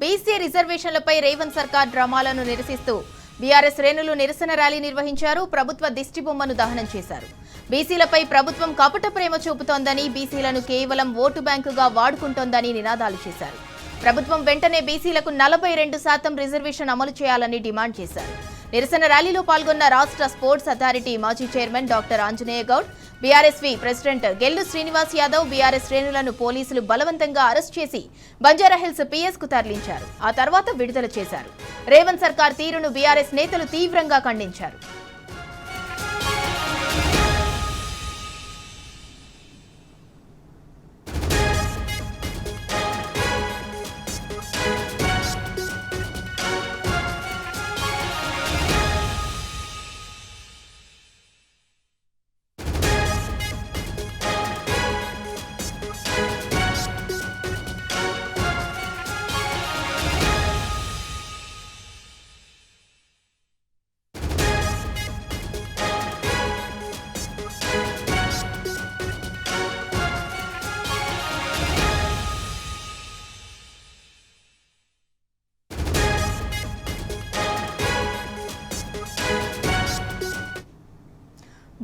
BC రిజర్వేషన్లపై రేవంత్ సర్కార్ డ్రామాలను నిరసిస్తూ బీఆర్ఎస్ శ్రేణులు నిరసన ర్యాలీ నిర్వహించారు. ప్రభుత్వ దిష్టిబొమ్మను దహనం చేశారు. బీసీలపై ప్రభుత్వం కపట ప్రేమ చూపుతోందని, బీసీలను కేవలం ఓటు బ్యాంకుగా వాడుకుంటోందని నినాదాలు చేశారు. ప్రభుత్వం వెంటనే బీసీలకు 42% రిజర్వేషన్ అమలు చేయాలని డిమాండ్ చేశారు. నిరసన ర్యాలీలో పాల్గొన్న రాష్ట్ర స్పోర్ట్స్ అథారిటీ మాజీ chairman doctor Anjaneya Goud, BRSV president Gellu Srinivas Yadav, BRS శ్రేణులను పోలీసులు బలవంతంగా అరెస్ట్ చేసి బంజారాహిల్స్ పిఎస్ కు తరలించారు. ఆ తర్వాత విడుదల చేశారు. రేవంత్ సర్కార్ తీరును బీఆర్ఎస్ నేతలు తీవ్రంగా ఖండించారు.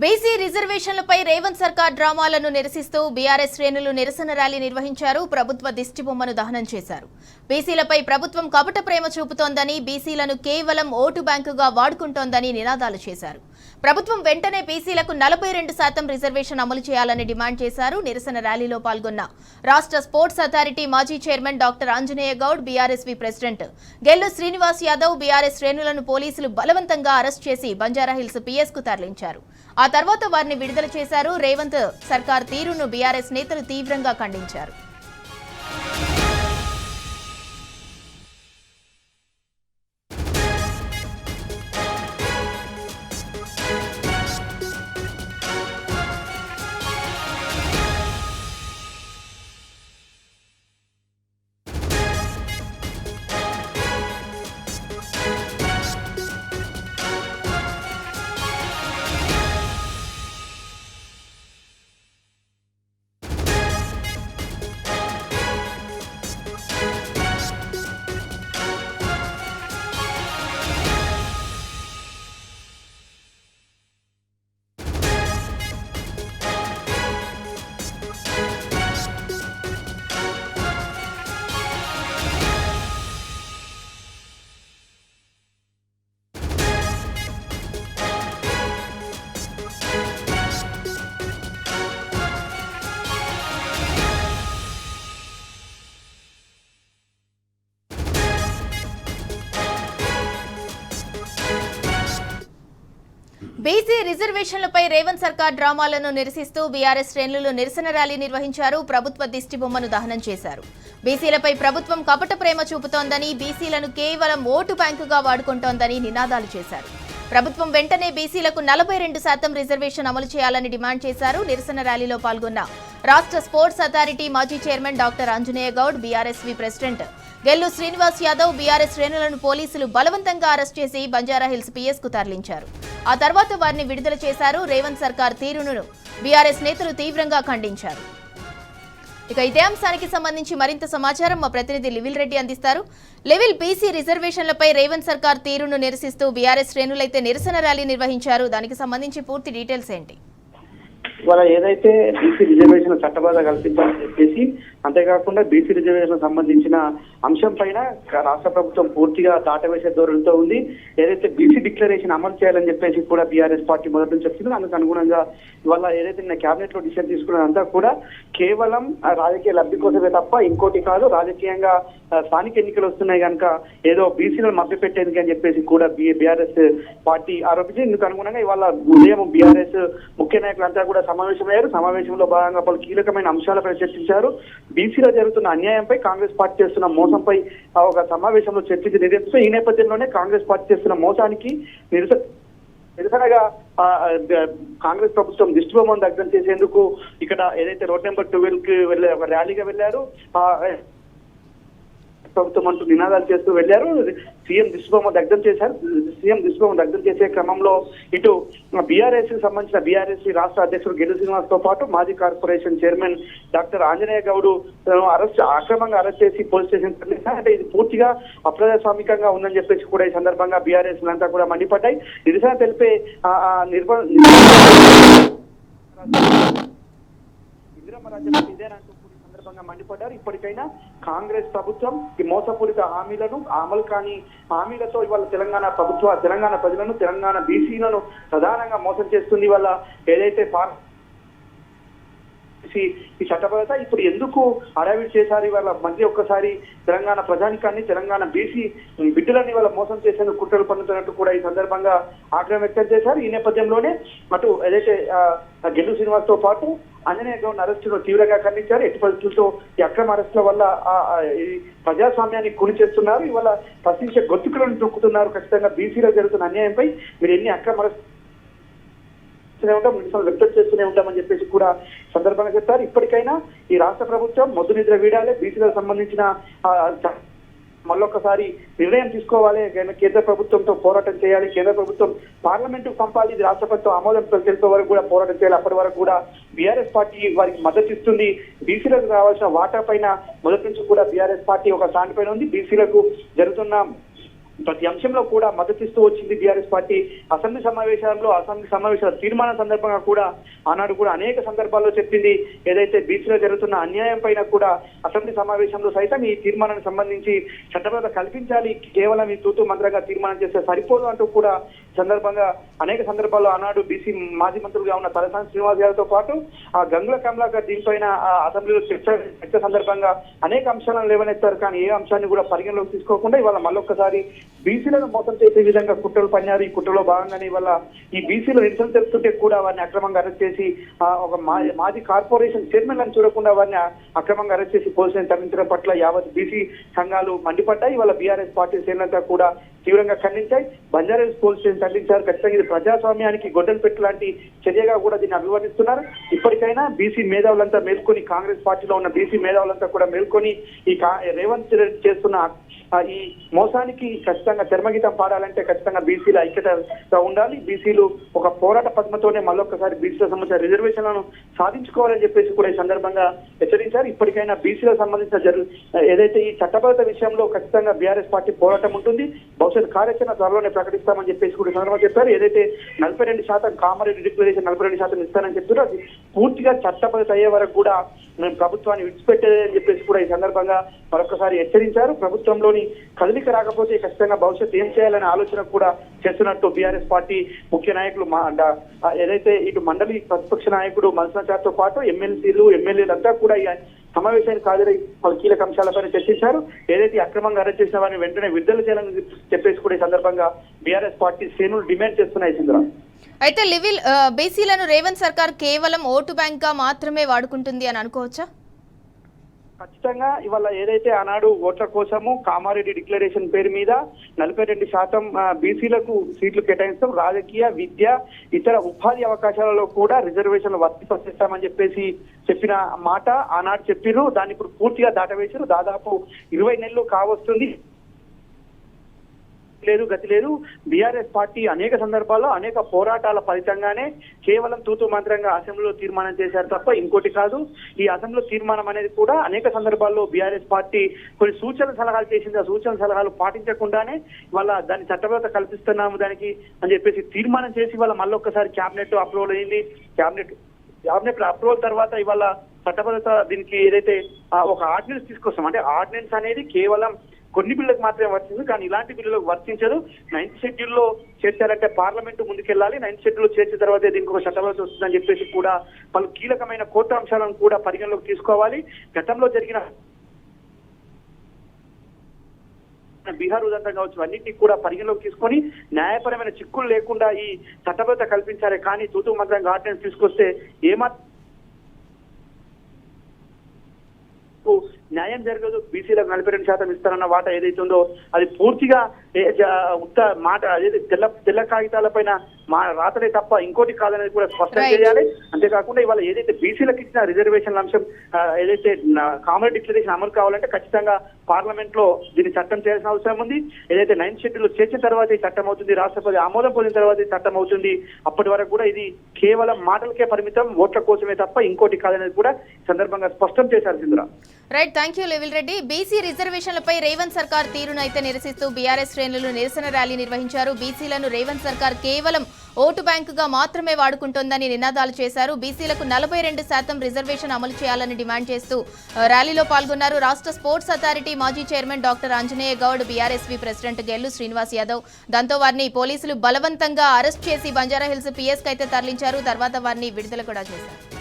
బీసీ రిజర్వేషన్లపై రేవంత్ సర్కార్ డ్రామాలను నిరసిస్తూ బీఆర్ఎస్ శ్రేణులు నిరసన ర్యాలీ నిర్వహించారు. ప్రభుత్వ దిష్టిబొమ్మను దహనం చేశారు. బీసీలపై ప్రభుత్వం కపట ప్రేమ చూపుతోందని, బీసీలను కేవలం ఓటు బ్యాంకుగా వాడుకుంటోందని నినాదాలు చేశారు. ప్రభుత్వం వెంటనే బీసీలకు 42% రిజర్వేషన్ అమలు చేయాలని డిమాండ్ చేశారు. నిరసన ర్యాలీలో పాల్గొన్న రాష్ట్ర స్పోర్ట్స్ అథారిటీ మాజీ chairman doctor Anjaneya Goud, BRSV president Gellu Srinivas Yadav, BRS శ్రేణులను పోలీసులు బలవంతంగా అరెస్ట్ చేసి బంజారాహిల్స్ పిఎస్ కు తరలించారు. ఆ తర్వాత వారిని విడుదల చేశారు. రేవంత్ సర్కార్ తీరును బీఆర్ఎస్ నేతలు తీవ్రంగా ఖండించారు. బీసీ రిజర్వేషన్లపై రేవంత్ సర్కార్ డ్రామాలను నిరసిస్తూ బీఆర్ఎస్ శ్రేణులు నిరసన ర్యాలీ నిర్వహించారు. ప్రభుత్వ దిష్టిబొమ్మను దహనం చేశారు. బీసీలపై ప్రభుత్వం కపట ప్రేమ చూపుతోందని, బీసీలను కేవలం ఓటు బ్యాంకుగా వాడుకుంటోందని నినాదాలు చేశారు. ప్రభుత్వం వెంటనే బీసీలకు 42% రిజర్వేషన్ అమలు చేయాలని డిమాండ్ చేశారు. నిరసన ర్యాలీలో పాల్గొన్న రాష్ట్ర స్పోర్ట్స్ అథారిటీ మాజీ chairman doctor Anjaneya Goud, BRSV president Gellu Srinivas Yadav, BRS శ్రేణులను పోలీసులు బలవంతంగా అరెస్ట్ చేసి బంజారాహిల్స్ పిఎస్ కు తరలించారు. ఆ తర్వాత వారిని విడుదల చేశారు. రేవంత్ సర్కార్ తీరును బీఆర్ఎస్ నేతలు తీవ్రంగా ఖండించారు. ఇక ఇదే అంశానికి సంబంధించి మరింత సమాచారం మా ప్రతినిధి లివిల్ రెడ్డి అందిస్తారు. లెవిల్, బీసీ రిజర్వేషన్లపై రేవంత్ సర్కార్ తీరును నిరసిస్తూ బీఆర్ఎస్ శ్రేణులైతే నిరసన ర్యాలీ నిర్వహించారు. దానికి సంబంధించి పూర్తి డీటెయిల్స్ ఏంటి? ఇవాళ ఏదైతే బీసీ రిజర్వేషన్ చట్టబద్ధ కల్పించాలని చెప్పేసి, అంతేకాకుండా బీసీ రిజర్వేషన్ సంబంధించిన అంశం పైన రాష్ట్ర ప్రభుత్వం పూర్తిగా దాటవేసే ధోరణితో ఉంది. ఏదైతే బీసీ డిక్లరేషన్ అమలు చేయాలని చెప్పేసి కూడా బీఆర్ఎస్ పార్టీ మొదటి నుంచి చెప్తుందో, అందుకు అనుగుణంగా ఇవాళ ఏదైతే నిన్న కేబినెట్ లో డిసిషన్ తీసుకున్నదంతా కూడా కేవలం రాజకీయ లబ్ధి కోసమే తప్ప ఇంకోటి కాదు. రాజకీయంగా స్థానిక ఎన్నికలు వస్తున్నాయి కనుక ఏదో బీసీలను మభ్యపెట్టేందుకు అని చెప్పేసి కూడా బీఆర్ఎస్ పార్టీ ఆరోపించి, ఇందుకు అనుగుణంగా ఇవాళ ఉదయం బీఆర్ఎస్ ముఖ్య నాయకులంతా కూడా సమావేశమయ్యారు. సమావేశంలో భాగంగా పలు కీలకమైన అంశాలపై చర్చించారు. బీసీలో జరుగుతున్న అన్యాయంపై, కాంగ్రెస్ పార్టీ చేస్తున్న మోసంపై ఒక సమావేశంలో చర్చించి నిర్ణయిస్తూ, ఈ నేపథ్యంలోనే కాంగ్రెస్ పార్టీ చేస్తున్న మోసానికి నిరసనగా కాంగ్రెస్ ప్రభుత్వం దిష్టిబొమ్మను దగ్ధం చేసేందుకు ఇక్కడ ఏదైతే రోడ్ నెంబర్ 12 కి ర్యాలీగా వెళ్లారు. ప్రభుత్వం అంటూ నినాదాలు చేస్తూ వెళ్లారు. సీఎం దిష్టిబొమ్మ దగ్ధం చేశారు. సీఎం దిష్టిబొమ్మ దగ్ధం చేసే క్రమంలో ఇటు బీఆర్ఎస్ కి సంబంధించిన బీఆర్ఎస్ రాష్ట్ర అధ్యక్షుడు గెల్లు శ్రీనివాస్ తో పాటు మాజీ corporation chairman doctor Anjaneya Goud అక్రమంగా అరెస్ట్ చేసి పోలీస్ స్టేషన్ తరలించారు. అంటే ఇది పూర్తిగా అప్రజాస్వామికంగా ఉందని చెప్పేసి కూడా ఈ సందర్భంగా బీఆర్ఎస్ అంతా కూడా మండిపడ్డాయి. నిరసన తెలిపే ఇందిరమ్మ రాజ్యం ఇదేనంటూ సందర్భంగా మండిపడ్డారు. ఇప్పటికైనా కాంగ్రెస్ ప్రభుత్వం ఈ మోసపూరిత హామీలను అమలు కాని హామీలతో ఇవాళ తెలంగాణ ప్రజలను తెలంగాణ బీసీలను ప్రధానంగా మోసం చేస్తుంది. ఇవాళ ఏదైతే ఈ చట్టబద్ధత ఇప్పుడు ఎందుకు హడావిడి చేశారు ఇవాళ మళ్ళీ ఒక్కసారి తెలంగాణ ప్రజానికాన్ని తెలంగాణ బీసీ బిడ్డలని వాళ్ళ మోసం చేసేందుకు కుట్రలు పన్నుతున్నట్టు కూడా ఈ సందర్భంగా ఆగ్రహం వ్యక్తం చేశారు. ఈ నేపథ్యంలోనే అటు ఏదైతే గెల్లు శ్రీనివాస్ తో పాటు ఆంజనేయ గౌడ్ అరెస్టును తీవ్రంగా ఖండించారు. ఎట్టి పరిస్థితులతో ఈ అక్రమ అరెస్టుల వల్ల ఈ ప్రజాస్వామ్యాన్ని కూలి చేస్తున్నారు. ఇవాళ ప్రశ్నించే గొంతుకులను తొక్కుతున్నారు. ఖచ్చితంగా బీసీలో జరుగుతున్న అన్యాయంపై మీరు ఎన్ని అక్రమ అరెస్ట్ నిరసనలు వ్యక్తం చేస్తూనే ఉంటామని చెప్పేసి కూడా సందర్భంగా చెప్తారు. ఇప్పటికైనా ఈ రాష్ట్ర ప్రభుత్వం మొద్దు నిద్ర వీడాలి. బీసీలకు సంబంధించిన మళ్ళొక్కసారి నిర్ణయం తీసుకోవాలి. కేంద్ర ప్రభుత్వంతో పోరాటం చేయాలి. కేంద్ర ప్రభుత్వం పార్లమెంటుకు పంపాలి. ఇది రాష్ట్ర ప్రభుత్వం ఆమోదం తెలిపే వరకు కూడా పోరాటం చేయాలి. అప్పటి వరకు కూడా బీఆర్ఎస్ పార్టీ వారికి మద్దతు ఇస్తుంది. బీసీలకు రావాల్సిన వాటా పైన మొదటి నుంచి కూడా బీఆర్ఎస్ పార్టీ ఒక స్టాండ్ పైన ఉంది. బీసీలకు జరుగుతున్న ప్రతి అంశంలో కూడా మద్దతిస్తూ వచ్చింది బీఆర్ఎస్ పార్టీ. అసెంబ్లీ సమావేశాల తీర్మానం సందర్భంగా కూడా ఆనాడు కూడా అనేక సందర్భాల్లో చెప్పింది. ఏదైతే బీసీలో జరుగుతున్న అన్యాయం పైన కూడా అసెంబ్లీ సమావేశంలో సైతం ఈ తీర్మానానికి సంబంధించి చట్టబద్ధత కల్పించాలి. కేవలం ఈ తూతూ మంత్రంగా తీర్మానం చేస్తే సరిపోదు అంటూ కూడా సందర్భంగా అనేక సందర్భాల్లో ఆనాడు బీసీ మాజీ మంత్రులుగా ఉన్న తలసాని శ్రీనివాస్ గారితో పాటు ఆ గంగుల కమలాకర్ దీనిపైన అసెంబ్లీలో చర్చ సందర్భంగా అనేక అంశాలను లేవనెత్తారు. కానీ ఏ అంశాన్ని కూడా పరిగణలోకి తీసుకోకుండా ఇవాళ మళ్ళొక్కసారి బీసీలను మోసం చేసే విధంగా కుట్రలు పన్నారు. ఈ కుట్రలో భాగంగానే ఇవాళ ఈ బీసీలు నిరసన తెలుపుతుంటే కూడా వారిని అక్రమంగా అరెస్ట్ చేసి ఒక మాజీ కార్పొరేషన్ చైర్మన్ అని చూడకుండా వారిని అక్రమంగా అరెస్ట్ చేసి పోలీసులను తరలించడం పట్ల యావత్ బీసీ సంఘాలు మండిపడ్డాయి. ఇవాళ బీఆర్ఎస్ పార్టీ శ్రేణులంతా కూడా తీవ్రంగా ఖండించాయి. బంజారాహిల్స్ పోలీస్ స్టేషన్ తరలించారు. ఖచ్చితంగా ఇది ప్రజాస్వామ్యానికి గొడ్డలు పెట్టు లాంటి చర్యగా కూడా దీన్ని అభివర్ణిస్తున్నారు. ఇప్పటికైనా బీసీ మేధావులంతా మేల్కొని కాంగ్రెస్ పార్టీలో ఉన్న బీసీ మేధావులంతా కూడా మేల్కొని ఈ రేవంత్ రెడ్డి చేస్తున్న ఈ మోసానికి ఖచ్చితంగా చర్మగీతం పాడాలంటే ఖచ్చితంగా బీసీల ఐక్యతగా ఉండాలి. బీసీలు ఒక పోరాట పద్మతోనే మళ్ళొక్కసారి బీసీల సంబంధించిన రిజర్వేషన్లను సాధించుకోవాలని చెప్పేసి కూడా ఈ సందర్భంగా హెచ్చరించారు. ఇప్పటికైనా బీసీలకు సంబంధించిన ఏదైతే ఈ చట్టబద్ధత విషయంలో ఖచ్చితంగా బీఆర్ఎస్ పార్టీ పోరాటం ఉంటుంది. భవిష్యత్ కార్యాచరణ త్వరలోనే ప్రకటిస్తామని చెప్పేసి కూడా సందర్భంగా చెప్పారు. ఏదైతే 42% కామారెడ్డి డిక్లరేషన్ 42% ఇస్తానని చెప్తున్నారో అది పూర్తిగా చట్టబద్ధత అయ్యే వరకు కూడా మేము ప్రభుత్వాన్ని విడిచిపెట్టేదని చెప్పేసి కూడా ఈ సందర్భంగా మరొకసారి హెచ్చరించారు. ప్రభుత్వంలోని కదలిక రాకపోతే ఖచ్చితంగా భవిష్యత్తు ఏం చేయాలనే ఆలోచన కూడా చేస్తున్నట్టు బీఆర్ఎస్ పార్టీ ముఖ్య నాయకులు ఏదైతే ఇటు మండలి ప్రతిపక్ష నాయకుడు మల్సనాచార్తో పాటు ఎమ్మెల్యేలు అంతా కూడా ఈ సమావేశానికి హాజరై పలు కీలక అంశాలపైన చర్చించారు. ఏదైతే అక్రమంగా అరెస్ట్ చేసిన వారిని వెంటనే విడుదల చేయాలని చెప్పేసి కూడా ఈ సందర్భంగా బీఆర్ఎస్ పార్టీ శ్రేణులు డిమాండ్ చేస్తున్నాయి. సింధురా, అయితే బీసీలను రేవంత్ సర్కార్ కేవలం ఓటు బ్యాంక్ గా మాత్రమే వాడుకుంటుంది అని అనుకోవచ్చా? ఖచ్చితంగా ఇవాళ ఏదైతే ఆనాడు ఓట్ల కోసము కామారెడ్డి డిక్లరేషన్ పేరు మీద 42% బీసీలకు సీట్లు కేటాయించడం, రాజకీయ, విద్య, ఇతర ఉపాధి అవకాశాలలో కూడా రిజర్వేషన్లు వర్తింపజేస్తామని చెప్పేసి చెప్పిన మాట ఆనాడు చెప్పిరు. దాన్ని ఇప్పుడు పూర్తిగా దాటవేశారు. దాదాపు 20 నెలలు కావస్తుంది. గతి లేదు. బీఆర్ఎస్ పార్టీ అనేక సందర్భాల్లో అనేక పోరాటాల ఫలితంగానే కేవలం తూతూ మంత్రంగా అసెంబ్లీలో తీర్మానం చేశారు తప్ప ఇంకోటి కాదు. ఈ అసెంబ్లీలో తీర్మానం అనేది కూడా అనేక సందర్భాల్లో బీఆర్ఎస్ పార్టీ కొన్ని సూచన సలహాలు చేసింది. ఆ సూచన సలహాలు పాటించకుండానే వాళ్ళ దాన్ని చట్టబద్ధత కల్పిస్తున్నాము దానికి అని చెప్పేసి తీర్మానం చేసి వాళ్ళ మళ్ళొక్కసారి క్యాబినెట్ అప్రూవల్ అయింది. క్యాబినెట్ అప్రూవల్ తర్వాత ఇవాళ చట్టబద్ధత దీనికి ఏదైతే ఒక ఆర్డినెన్స్ తీసుకొస్తాం అంటే ఆర్డినెన్స్ అనేది కేవలం కొన్ని బిల్లులకు మాత్రమే వర్తించదు. కానీ ఇలాంటి బిల్లులకు వర్తించదు. 9th షెడ్యూల్లో చేర్చారంటే పార్లమెంటు ముందుకెళ్లాలి. 9th షెడ్యూల్లో చేర్చిన తర్వాతే దీనికి ఒక చట్టబద్ధత వస్తుందని చెప్పేసి కూడా పలు కీలకమైన కోర్టు అంశాలను కూడా పరిగణలోకి తీసుకోవాలి. గతంలో జరిగిన బీహార్ ఉదంతం కావచ్చు అన్నింటినీ కూడా పరిగణలోకి తీసుకొని న్యాయపరమైన చిక్కులు లేకుండా ఈ చట్టబద్ధత కల్పించాలి. కానీ తూతూ మంత్రంగా ఆర్డినెన్స్ తీసుకొస్తే ఏమాత్రం న్యాయం జరగదు, బీసీలకు 42% ఇస్తారన్న వాట ఏదైతే ఉందో అది పూర్తిగా మాట ఏదైతే తెల్ల కాగితాల పైన రాతలే తప్ప ఇంకోటి కాదనేది కూడా స్పష్టం చేయాలి. అంతేకాకుండా ఇవాళ ఏదైతే బీసీలకు ఇచ్చిన రిజర్వేషన్ అంశం ఏదైతే కామన్ డిక్లరేషన్ అమలు కావాలంటే ఖచ్చితంగా పార్లమెంట్ లో దీన్ని చట్టం చేయాల్సిన అవసరం ఉంది. ఏదైతే 9th షెడ్యూల్ చేసిన తర్వాత ఈ చట్టం అవుతుంది, రాష్ట్రపతి ఆమోదం పొందిన తర్వాత ఈ చట్టం అవుతుంది. అప్పటి వరకు కూడా ఇది కేవలం మాటలకే పరిమితం, ఓట్ల కోసమే తప్ప ఇంకోటి కాదనేది కూడా సందర్భంగా స్పష్టం చేశారు సింధురా. రైట్, థ్యాంక్ యూ లెవిల్ రెడ్డి. బీసీ రిజర్వేషన్లపై రేవంత్ సర్కార్ తీరును అయితే నిరసిస్తూ బీఆర్ఎస్ శ్రేణులు నిరసన ర్యాలీ నిర్వహించారు. బీసీలను రేవంత్ సర్కార్ కేవలం ఓటు బ్యాంకుగా మాత్రమే వాడుకుంటోందని నినాదాలు చేశారు. బీసీలకు 42% రిజర్వేషన్ అమలు చేయాలని డిమాండ్ చేస్తూ ర్యాలీలో పాల్గొన్నారు. రాష్ట్ర స్పోర్ట్స్ అథారిటీ మాజీ chairman doctor Anjaneya Goud, BRSV president Gellu Srinivas Yadav. దాంతో వారిని పోలీసులు బలవంతంగా అరెస్ట్ చేసి బంజారాహిల్స్ పిఎస్ కి అయితే తరలించారు. తర్వాత వారిని విడుదల కూడా చేశారు.